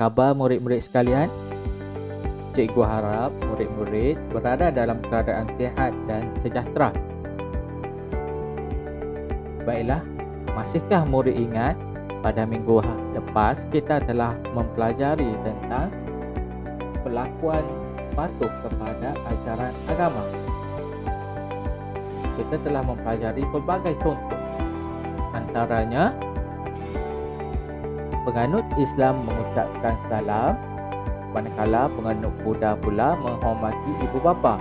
khabar murid-murid sekalian? Cikgu harap murid-murid berada dalam keadaan sihat dan sejahtera. Baiklah, masihkah murid ingat pada minggu lepas kita telah mempelajari tentang perlakuan patuh kepada ajaran agama? Kita telah mempelajari pelbagai contoh. Antaranya, penganut Islam mengucapkan salam, manakala penganut Buddha pula menghormati ibu bapa.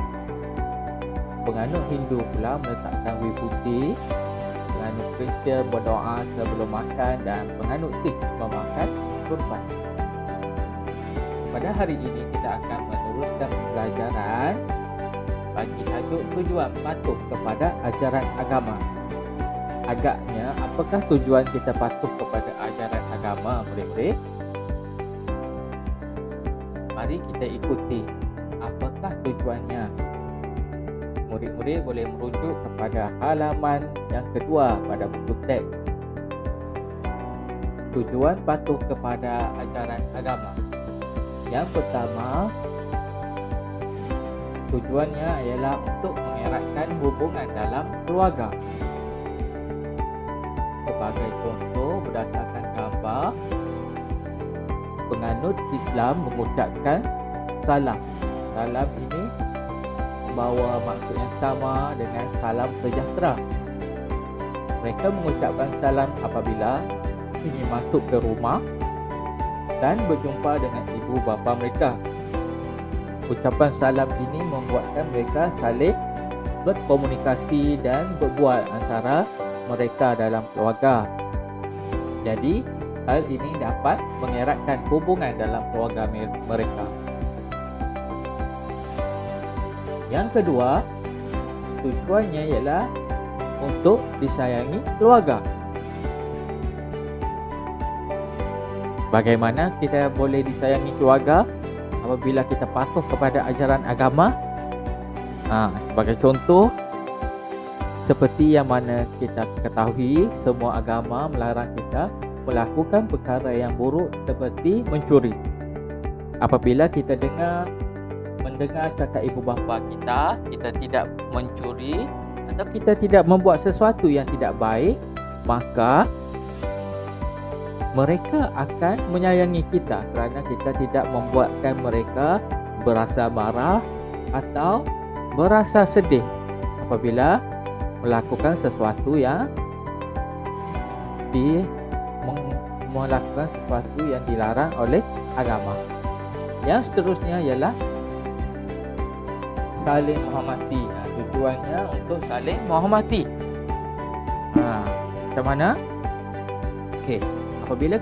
Penganut Hindu pula meletakkan wibuti, penganut Kristian berdoa sebelum makan dan penganut Sikh memakan kurban. Pada hari ini kita akan meneruskan pembelajaran bagi tajuk tujuan patuh kepada ajaran agama. Agaknya, apakah tujuan kita patuh kepada ajaran agama, murid-murid? Mari kita ikuti apakah tujuannya. Murid-murid boleh merujuk kepada halaman yang kedua pada buku teks. Tujuan patuh kepada ajaran agama. Yang pertama, tujuannya ialah untuk mengeratkan hubungan dalam keluarga. Sebagai contoh, berdasarkan gambar, penganut Islam mengucapkan salam. Salam ini membawa maksud yang sama dengan salam sejahtera. Mereka mengucapkan salam apabila ingin masuk ke rumah dan berjumpa dengan ibu bapa mereka. Ucapan salam ini membuatkan mereka saling berkomunikasi dan berbual antara mereka dalam keluarga. Jadi, hal ini dapat mengeratkan hubungan dalam keluarga mereka. Yang kedua, tujuannya ialah untuk disayangi keluarga. Bagaimana kita boleh disayangi keluarga apabila kita patuh kepada ajaran agama? Sebagai contoh, seperti yang mana kita ketahui, semua agama melarang kita melakukan perkara yang buruk seperti mencuri. Apabila kita mendengar cakap ibu bapa kita tidak mencuri atau kita tidak membuat sesuatu yang tidak baik, maka mereka akan menyayangi kita kerana kita tidak membuatkan mereka berasa marah atau berasa sedih apabila melakukan sesuatu yang dilarang oleh agama. Yang seterusnya ialah saling menghormati. Tujuannya untuk saling menghormati. Macam mana? Okey. Apabila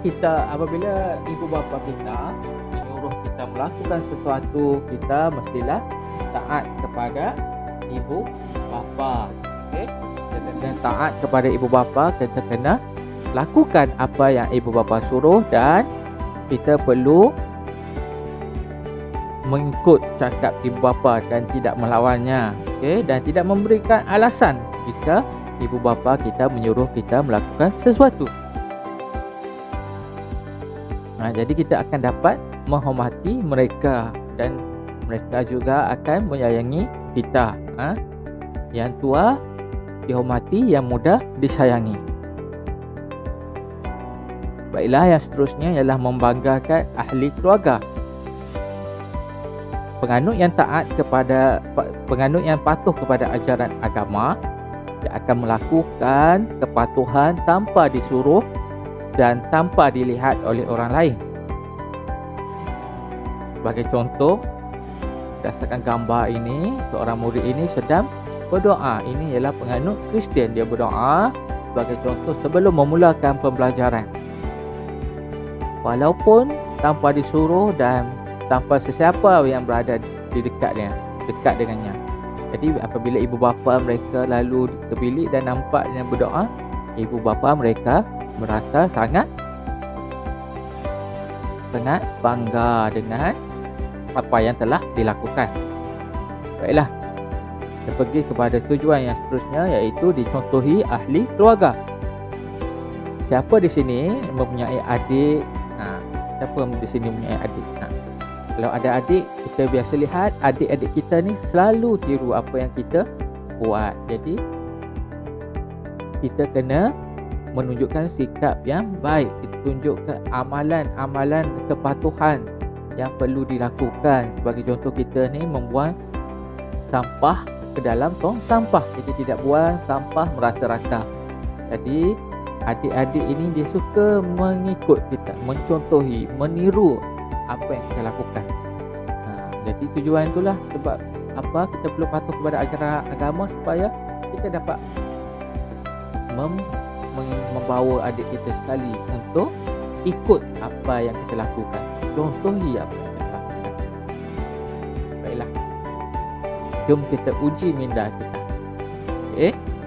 ibu bapa kita menyuruh kita melakukan sesuatu, kita mestilah taat kepada ibu bapa. Okey. Dan taat kepada ibu bapa, kita kena lakukan apa yang ibu bapa suruh dan kita perlu mengikut cakap ibu bapa dan tidak melawannya. Okey, dan tidak memberikan alasan jika ibu bapa kita menyuruh kita melakukan sesuatu. Jadi kita akan dapat menghormati mereka dan mereka juga akan menyayangi kita. Yang tua dihormati, yang muda disayangi. Baiklah, yang seterusnya ialah membanggakan ahli keluarga. Penganut yang patuh kepada ajaran agama, dia akan melakukan kepatuhan tanpa disuruh dan tanpa dilihat oleh orang lain. Sebagai contoh, berdasarkan gambar ini, seorang murid ini sedang berdoa. Ini ialah penganut Kristian. Dia berdoa sebagai contoh sebelum memulakan pembelajaran. Walaupun tanpa disuruh dan tanpa sesiapa yang berada di dekat dengannya. Jadi apabila ibu bapa mereka lalu ke bilik dan nampak dia berdoa, ibu bapa mereka merasa sangat bangga dengan apa yang telah dilakukan. Baiklah, kita pergi kepada tujuan yang seterusnya, iaitu dicontohi ahli keluarga. Siapa di sini mempunyai adik siapa di sini punya adik? Kalau ada adik, kita biasa lihat adik-adik kita ni selalu tiru apa yang kita buat. Jadi kita kena menunjukkan sikap yang baik. Kita tunjukkan amalan-amalan kepatuhan yang perlu dilakukan. Sebagai contoh, kita ni membuang sampah ke dalam tong sampah. Kita tidak buang sampah merata-rata. Jadi adik-adik ini dia suka mengikut kita, mencontohi, meniru apa yang kita lakukan. Jadi tujuan itulah sebab apa kita perlu patuh kepada ajaran agama, supaya kita dapat membawa adik kita sekali untuk ikut apa yang kita lakukan, contohi apa yang kita lakukan. Baiklah, jom kita uji minda kita.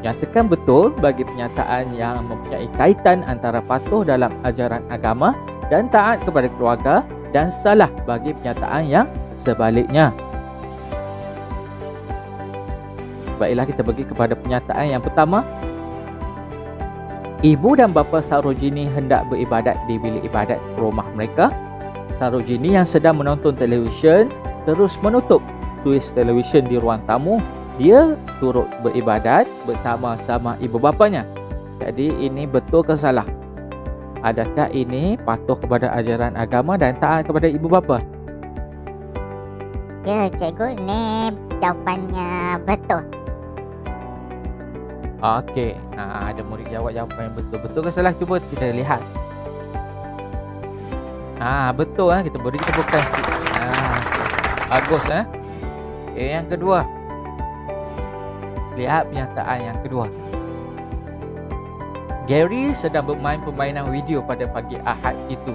Nyatakan betul bagi pernyataan yang mempunyai kaitan antara patuh dalam ajaran agama dan taat kepada keluarga, dan salah bagi pernyataan yang sebaliknya. Baiklah, kita pergi kepada pernyataan yang pertama. Ibu dan bapa Sarojini hendak beribadat di bilik ibadat rumah mereka. Sarojini yang sedang menonton televisyen terus menutup suis televisyen di ruang tamu. Dia turut beribadat bersama-sama ibu bapanya. Jadi ini betul ke salah? Adakah ini patuh kepada ajaran agama dan taat kepada ibu bapa? Ya, cikgu, ni jawapannya betul. Okey, ada murid jawab jawapan yang betul. Betul ke salah? Cuba kita lihat. Betul, kita beri tepukan sikit. Bagus. Okay, yang kedua. Lihat pernyataan yang kedua. Gary sedang bermain permainan video pada pagi Ahad itu.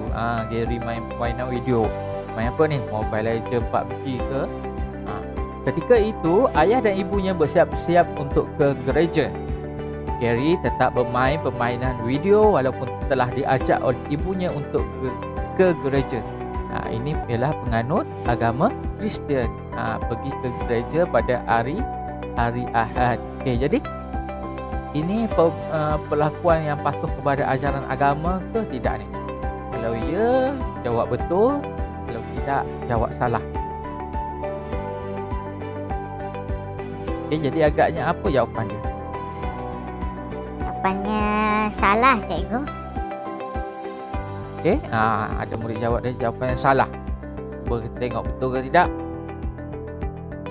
Gary main permainan video. Main apa ni? Mobile Legends, PUBG ke? Ketika itu, ayah dan ibunya bersiap-siap untuk ke gereja. Gary tetap bermain permainan video walaupun telah diajak oleh ibunya untuk ke gereja. Ini ialah penganut agama Kristian. Pergi ke gereja pada hari Ahad. Okey, jadi ini perlakuan yang patuh kepada ajaran agama ke tidak ni? Kalau ya, jawab betul. Kalau tidak, jawab salah. Okey, jadi agaknya apa jawapan dia? Jawapannya salah, cikgu. Okey, ada murid jawab dia jawapan yang salah. Cuba kita tengok betul ke tidak.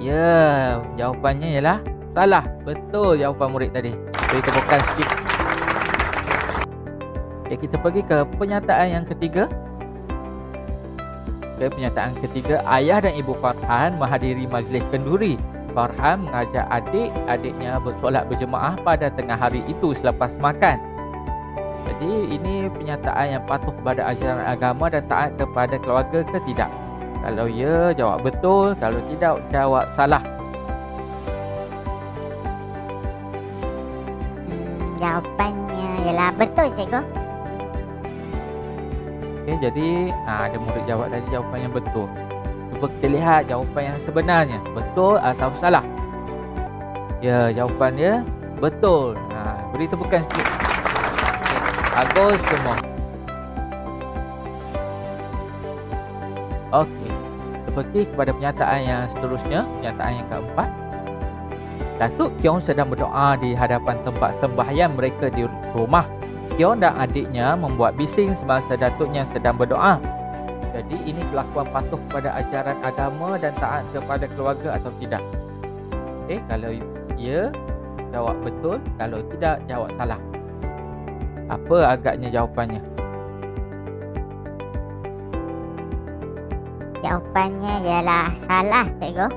Ya, jawapannya ialah salah. Betul jawapan murid tadi. Beri tepukan sikit. Okay, kita pergi ke pernyataan yang ketiga. Okay, pernyataan ketiga. Ayah dan ibu Farhan menghadiri majlis kenduri. Farhan mengajak adik-adiknya bersolat berjemaah pada tengah hari itu selepas makan. Jadi ini pernyataan yang patuh kepada ajaran agama dan taat kepada keluarga ke tidak? Kalau ya, jawab betul. Kalau tidak, jawab salah. Jawapannya ialah betul, cikgu. Okay, jadi ada murid jawab tadi jawapan yang betul. Cuba kita lihat jawapan yang sebenarnya. Betul atau salah? Ya, jawapannya betul. Beri tepukan sikit. Okay, bagus semua. Okey, kita pergi kepada pernyataan yang seterusnya. Pernyataan yang keempat. Datuk Kion sedang berdoa di hadapan tempat sembahyang mereka di rumah. Kion dan adiknya membuat bising semasa datuknya sedang berdoa. Jadi ini kelakuan patuh kepada ajaran agama dan taat kepada keluarga atau tidak? Okey, kalau ya, jawab betul. Kalau tidak, jawab salah. Apa agaknya jawapannya? Jawapannya ialah salah, cikgu.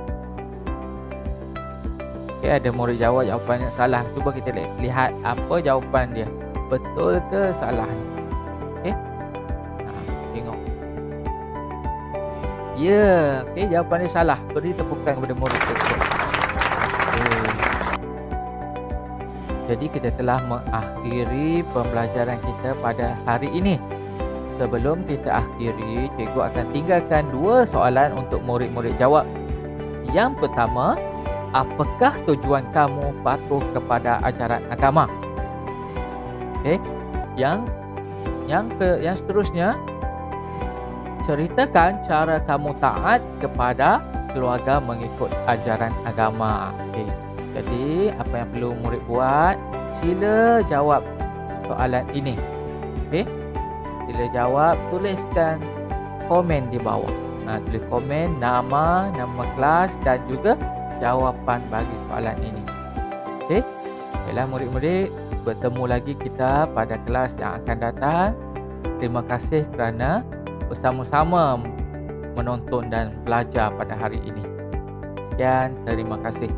Okey, ada murid jawab jawapannya salah. Cuba kita lihat apa jawapan dia. Betul ke salah ni? Okey. Tengok. Ya, okey, jawapan dia salah. Beri tepukan kepada murid tersebut. Jadi kita telah mengakhiri pembelajaran kita pada hari ini. Sebelum kita akhiri, cikgu akan tinggalkan 2 soalan untuk murid-murid jawab. Yang pertama, apakah tujuan kamu patuh kepada ajaran agama? Okey. Yang seterusnya, Ceritakan cara kamu taat kepada keluarga mengikut ajaran agama. Okey. Jadi, apa yang perlu murid buat? Sila jawab soalan ini. Okey. Sila jawab, tuliskan komen di bawah. Tulis komen nama kelas dan juga jawapan bagi soalan ini. Okey. Baiklah murid-murid, bertemu lagi kita pada kelas yang akan datang. Terima kasih kerana bersama-sama menonton dan belajar pada hari ini. Sekian, terima kasih.